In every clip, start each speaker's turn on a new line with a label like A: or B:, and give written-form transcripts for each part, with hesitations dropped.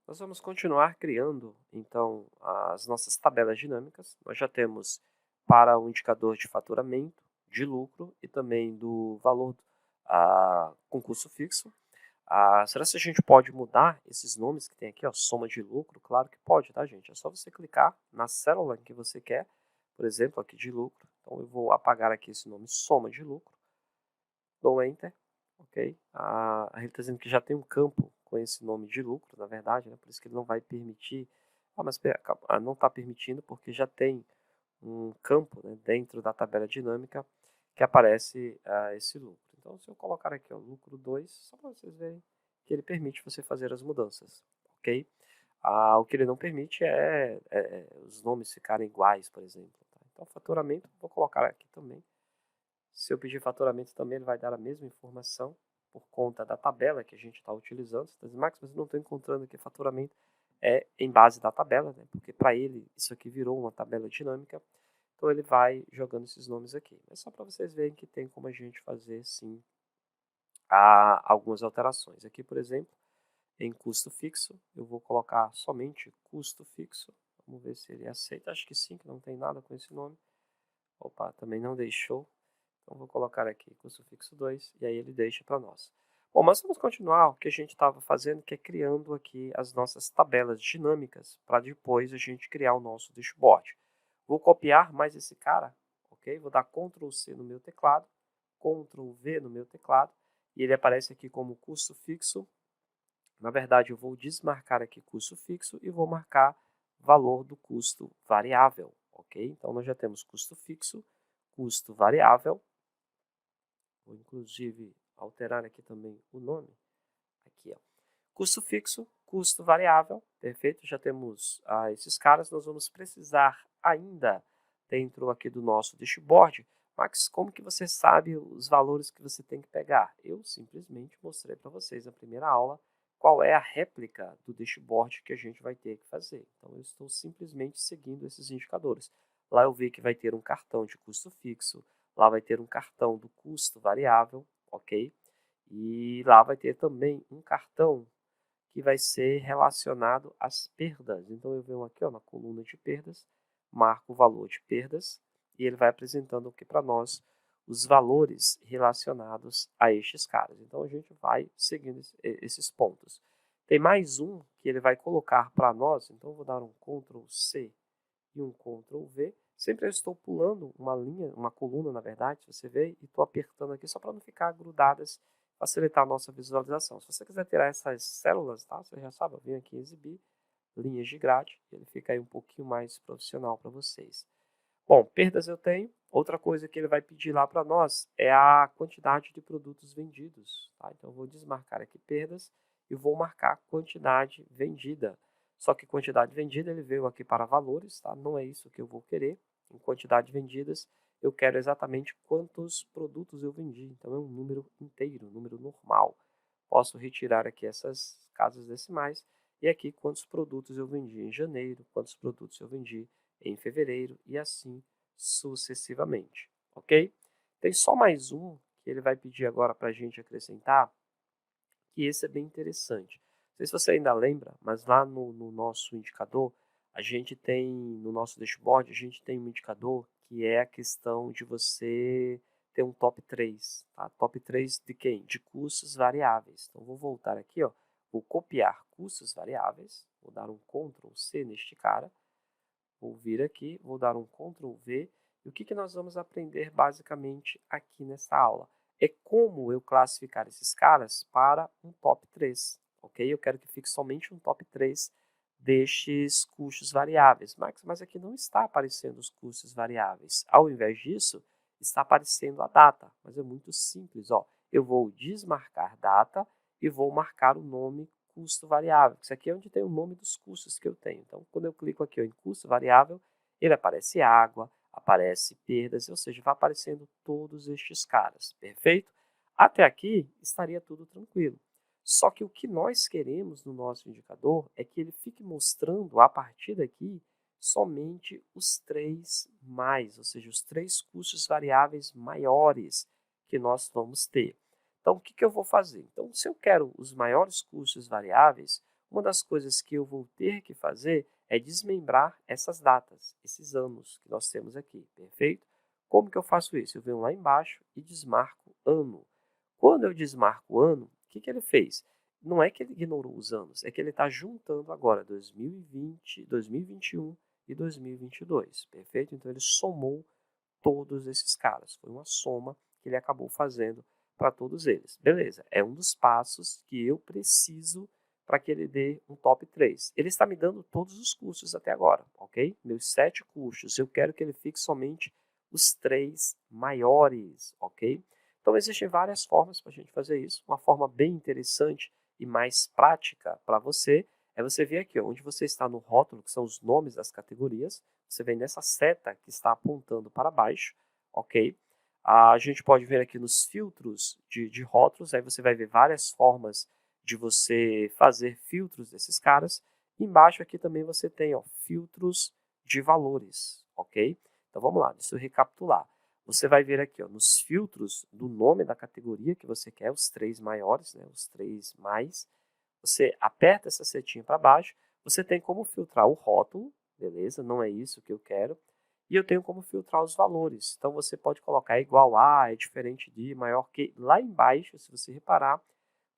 A: Nós vamos continuar criando, então, as nossas tabelas dinâmicas. Nós já temos para o indicador de faturamento, de lucro e também do valor com custo fixo. Será que a gente pode mudar esses nomes que tem aqui, ó, soma de lucro? Claro que pode, tá, gente? É só você clicar na célula que você quer, por exemplo, aqui de lucro. Então, eu vou apagar aqui esse nome soma de lucro, dou Enter, ok? Ele está dizendo que já tem um campo com esse nome de lucro, na verdade, né? Por isso que ele não vai permitir. Mas não está permitindo porque já tem um campo, né, dentro da tabela dinâmica que aparece esse lucro. Então, se eu colocar aqui, ó, lucro 2, só para vocês verem que ele permite você fazer as mudanças, ok? O que ele não permite é os nomes ficarem iguais, por exemplo. Tá? Então, faturamento, vou colocar aqui também. Se eu pedir faturamento também, ele vai dar a mesma informação por conta da tabela que a gente está utilizando. Você está dizendo, Max, mas eu não estou encontrando aqui faturamento. É em base da tabela, né? Porque para ele isso aqui virou uma tabela dinâmica. Então ele vai jogando esses nomes aqui. É só para vocês verem que tem como a gente fazer sim algumas alterações. Aqui, por exemplo, em custo fixo, eu vou colocar somente custo fixo. Vamos ver se ele aceita. Acho que sim, que não tem nada com esse nome. Opa, também não deixou. Então, vou colocar aqui custo fixo 2 e aí ele deixa para nós. Bom, mas vamos continuar o que a gente estava fazendo, que é criando aqui as nossas tabelas dinâmicas para depois a gente criar o nosso dashboard. Vou copiar mais esse cara, ok? Vou dar Ctrl C no meu teclado, Ctrl V no meu teclado e ele aparece aqui como custo fixo. Na verdade, eu vou desmarcar aqui custo fixo e vou marcar valor do custo variável, ok? Então, nós já temos custo fixo, custo variável. Vou inclusive alterar aqui também o nome. Aqui, ó. Custo fixo, custo variável. Perfeito, já temos esses caras. Nós vamos precisar ainda, dentro aqui do nosso dashboard, Max, como que você sabe os valores que você tem que pegar? Eu simplesmente mostrei para vocês na primeira aula qual é a réplica do dashboard que a gente vai ter que fazer. Então, eu estou simplesmente seguindo esses indicadores. Lá eu vi que vai ter um cartão de custo fixo, lá vai ter um cartão do custo variável, ok? E lá vai ter também um cartão que vai ser relacionado às perdas. Então, eu venho aqui, ó, na coluna de perdas, marco o valor de perdas e ele vai apresentando aqui para nós os valores relacionados a estes caras. Então, a gente vai seguindo esses pontos. Tem mais um que ele vai colocar para nós, então eu vou dar um Ctrl C e um Ctrl V. Sempre eu estou pulando uma linha, uma coluna, na verdade, você vê, e estou apertando aqui só para não ficar grudadas, facilitar a nossa visualização. Se você quiser tirar essas células, tá? Você já sabe, eu vim aqui exibir linhas de grade, ele fica aí um pouquinho mais profissional para vocês. Bom, perdas eu tenho. Outra coisa que ele vai pedir lá para nós é a quantidade de produtos vendidos. Tá? Então, eu vou desmarcar aqui perdas e vou marcar quantidade vendida. Só que quantidade vendida ele veio aqui para valores, tá? Não é isso que eu vou querer. Em quantidade vendidas, eu quero exatamente quantos produtos eu vendi. Então, é um número inteiro, um número normal. Posso retirar aqui essas casas decimais e aqui quantos produtos eu vendi em janeiro, quantos produtos eu vendi em fevereiro e assim sucessivamente, ok? Tem só mais um que ele vai pedir agora para a gente acrescentar, que esse é bem interessante. Não sei se você ainda lembra, mas lá no nosso indicador, a gente tem, no nosso dashboard, a gente tem um indicador que é a questão de você ter um top 3. Tá? Top 3 de quem? De custos variáveis. Então, vou voltar aqui, ó, vou copiar custos variáveis, vou dar um Ctrl C neste cara, vou vir aqui, vou dar um Ctrl V. E o que nós vamos aprender basicamente aqui nessa aula? É como eu classificar esses caras para um top 3. Ok? Eu quero que fique somente um top 3 destes custos variáveis. Max, mas aqui não está aparecendo os custos variáveis. Ao invés disso, está aparecendo a data. Mas é muito simples. Ó. Eu vou desmarcar data e vou marcar o nome custo variável. Isso aqui é onde tem o nome dos custos que eu tenho. Então, quando eu clico aqui ó, em custo variável, ele aparece água, aparece perdas, ou seja, vai aparecendo todos estes caras. Perfeito? Até aqui estaria tudo tranquilo. Só que o que nós queremos no nosso indicador é que ele fique mostrando, a partir daqui, somente os 3 mais, ou seja, os 3 custos variáveis maiores que nós vamos ter. Então, o que eu vou fazer? Então, se eu quero os maiores custos variáveis, uma das coisas que eu vou ter que fazer é desmembrar essas datas, esses anos que nós temos aqui, perfeito? Como que eu faço isso? Eu venho lá embaixo e desmarco ano. Quando eu desmarco o ano, o que ele fez? Não é que ele ignorou os anos, é que ele está juntando agora 2020, 2021 e 2022, perfeito? Então ele somou todos esses caras. Foi uma soma que ele acabou fazendo para todos eles. Beleza, é um dos passos que eu preciso para que ele dê um top 3. Ele está me dando todos os custos até agora, ok? Meus 7 custos, eu quero que ele fique somente os 3 maiores, ok? Então existem várias formas para a gente fazer isso. Uma forma bem interessante e mais prática para você é você vir aqui, ó, onde você está no rótulo, que são os nomes das categorias. Você vem nessa seta que está apontando para baixo, ok? A gente pode ver aqui nos filtros de rótulos, aí você vai ver várias formas de você fazer filtros desses caras. Embaixo aqui também você tem, ó, filtros de valores, ok? Então vamos lá, deixa eu recapitular. Você vai ver aqui, ó, nos filtros do nome da categoria que você quer, os 3 maiores, né, os 3 mais. Você aperta essa setinha para baixo, você tem como filtrar o rótulo, beleza? Não é isso que eu quero. E eu tenho como filtrar os valores. Então você pode colocar igual a, é diferente de, maior que. Lá embaixo, se você reparar,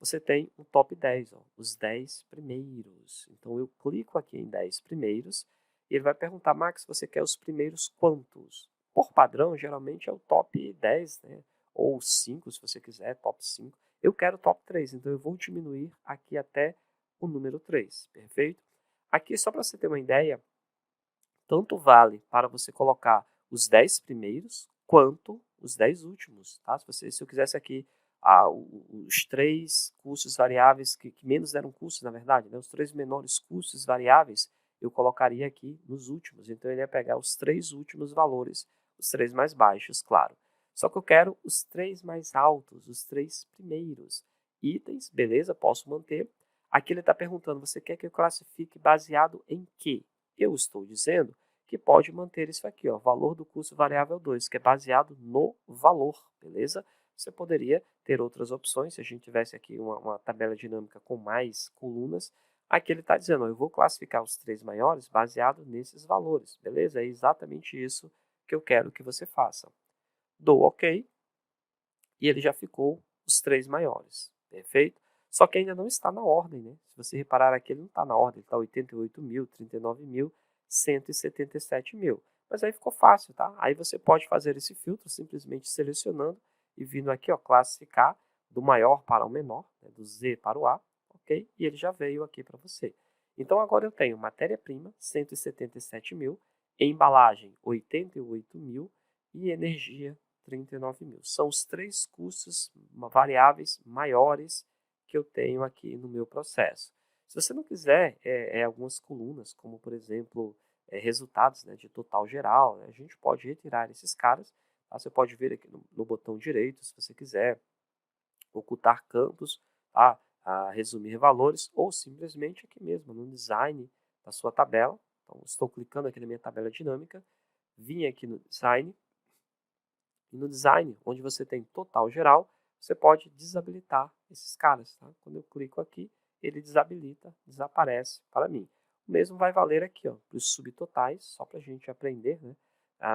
A: você tem um top 10, ó, os 10 primeiros. Então eu clico aqui em 10 primeiros e ele vai perguntar, Max, você quer os primeiros quantos? Por padrão, geralmente é o top 10, né? Ou 5, se você quiser, top 5. Eu quero top 3, então eu vou diminuir aqui até o número 3, perfeito? Aqui, só para você ter uma ideia, tanto vale para você colocar os 10 primeiros, quanto os 10 últimos, tá? Se eu quisesse aqui os 3 custos variáveis que menos deram custos, na verdade, né? Os 3 menores custos variáveis, eu colocaria aqui nos últimos. Então, ele ia pegar os 3 últimos valores, os 3 mais baixos, claro. Só que eu quero os 3 mais altos, os 3 primeiros. Itens, beleza, posso manter. Aqui ele está perguntando, você quer que eu classifique baseado em quê? Eu estou dizendo que pode manter isso aqui, ó, valor do custo variável 2, que é baseado no valor, beleza? Você poderia ter outras opções, se a gente tivesse aqui uma tabela dinâmica com mais colunas. Aqui ele está dizendo, ó, eu vou classificar os 3 maiores baseado nesses valores, beleza? É exatamente isso que eu quero que você faça. Dou OK e ele já ficou os 3 maiores, perfeito? Só que ainda não está na ordem, né? Se você reparar aqui, ele não está na ordem, ele está 88 mil, 39 mil, 177 mil. Mas aí ficou fácil, tá? Aí você pode fazer esse filtro simplesmente selecionando e vindo aqui, ó, classificar do maior para o menor, né, do Z para o A, ok? E ele já veio aqui para você. Então agora eu tenho matéria-prima, 177 mil, embalagem, 88 mil e energia, 39 mil. São os 3 custos variáveis maiores que eu tenho aqui no meu processo. Se você não quiser algumas colunas, como por exemplo, resultados, né, de total geral, né, a gente pode retirar esses caras. Tá? Você pode ver aqui no botão direito, se você quiser, ocultar campos, tá? Resumir valores, ou simplesmente aqui mesmo, no design da sua tabela. Então, estou clicando aqui na minha tabela dinâmica, vim aqui no design, e no design, onde você tem total geral, você pode desabilitar esses caras. Tá? Quando eu clico aqui, ele desabilita, desaparece para mim. O mesmo vai valer aqui para os subtotais, só para a gente aprender. Né?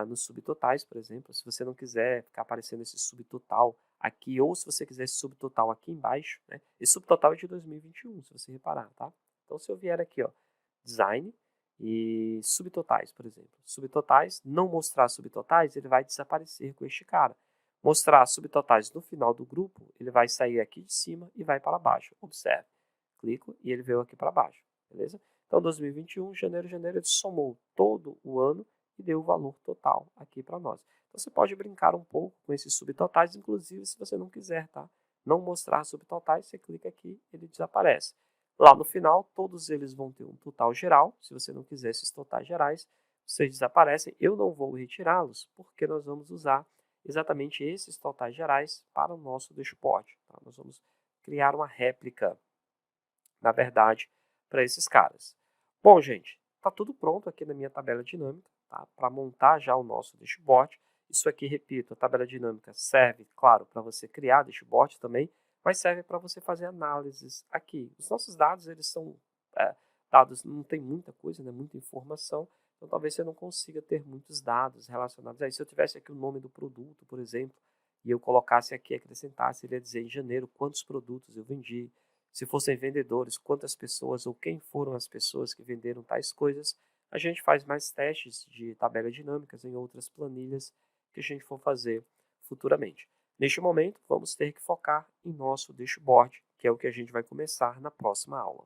A: Nos subtotais, por exemplo, se você não quiser ficar aparecendo esse subtotal aqui, ou se você quiser esse subtotal aqui embaixo, né? Esse subtotal é de 2021, se você reparar. Tá? Então, se eu vier aqui, ó, design, e subtotais, por exemplo. Subtotais, não mostrar subtotais, ele vai desaparecer com este cara. Mostrar subtotais no final do grupo, ele vai sair aqui de cima e vai para baixo. Observe. Clico e ele veio aqui para baixo. Beleza? Então, 2021, janeiro, ele somou todo o ano e deu o valor total aqui para nós. Então, você pode brincar um pouco com esses subtotais, inclusive se você não quiser, tá? Não mostrar subtotais, você clica aqui, ele desaparece. Lá no final, todos eles vão ter um total geral. Se você não quiser esses totais gerais, vocês desaparecem. Eu não vou retirá-los, porque nós vamos usar exatamente esses totais gerais para o nosso dashboard. Tá? Nós vamos criar uma réplica, na verdade, para esses caras. Bom, gente, está tudo pronto aqui na minha tabela dinâmica, tá? Para montar já o nosso dashboard. Isso aqui, repito, a tabela dinâmica serve, claro, para você criar dashboard também, mas serve para você fazer análises aqui. Os nossos dados, eles são dados não tem muita coisa, né, muita informação, então talvez você não consiga ter muitos dados relacionados a isso. Se eu tivesse aqui o nome do produto, por exemplo, e eu colocasse aqui, acrescentasse, ele ia dizer em janeiro quantos produtos eu vendi, se fossem vendedores, quantas pessoas ou quem foram as pessoas que venderam tais coisas. A gente faz mais testes de tabelas dinâmicas em outras planilhas que a gente for fazer futuramente. Neste momento, vamos ter que focar em nosso dashboard, que é o que a gente vai começar na próxima aula.